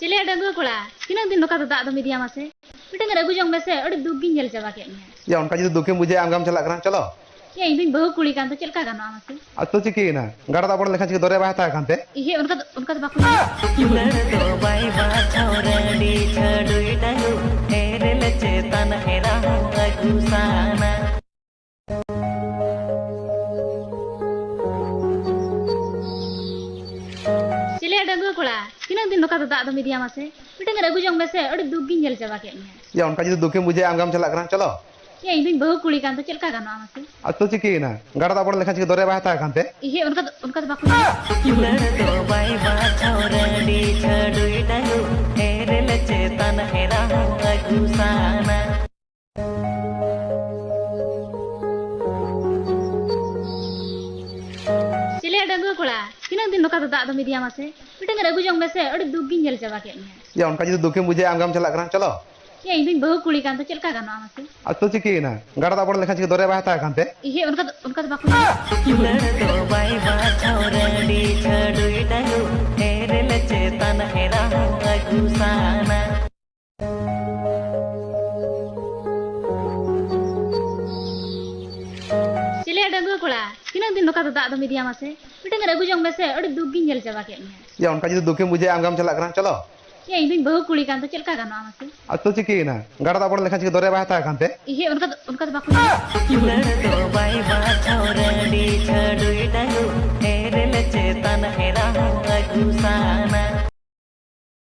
Chile डंगो कोड़ा तीनों दिन नोका दादा मीडिया मासे मिटंग रघु जंग में से अड़ी दुगी जेल चबा के या उनका जो दुखे मुझे आमगाम चला करा चलो या इन दिन बहु कुड़ी कान तो चलका गाना मासे अब तो चिकी ना गाड़ा दा पड़ लेखा चिक दरे बाहता कांते इहे उनका तो बाकु युलर तो बाई बाछौरडी छडुई डालु हेरेल चेतन हेरा गुसाना Chile डंगो कोड़ा तीनों दिन नोका दादा मीडिया मासे मिटंग रघु जंग में से अड़ी दुगी जेल चबा के या उनका जो दुखे मुझे आमगाम चला करा चलो या इन दिन बहु कुड़ी कान तो चलका गाना मासे अब तो चिकी ना गाड़ा दा पड़ लेखा चिक दरे बाहता कांते इहे उनका तो बाकु युलर तो बाई बाछौरडी छडुई डालु हेरेल चेतन हेरा गुसाना Chile डंगो कोड़ा तीनों दिन नोका दादा मीडिया मासे मिटंग रघु जंग में से अड़ी दुगी जेल चबा के या उनका जो दुखे मुझे आमगाम चला करा चलो या इन दिन बहु कुड़ी कान तो चलका गाना मासे अब तो चिकी ना गाड़ा दा पड़ लेखा चिक दरे बाहता कांते इहे उनका तो बाकु युलर तो बाई बाछौरडी छडुई डालु हेरेल चेतन हेरा गुसाना Chile डंगो कोड़ा तीनों दिन नोका दादा मीडिया मासे मिटंग रघु जंग में से अड़ी दुगी जेल चबा के या उनका जो दुखे मुझे आमगाम चला करा चलो या इन दिन बहु कुड़ी कान तो चलका गाना मासे अब तो चिकी ना गाड़ा दा पड़ लेखा चिक दरे बाहता कांते इहे उनका तो बाकु युलर तो बाई बाछौरडी छडुई डालु हेरेल चेतन हेरा गुसाना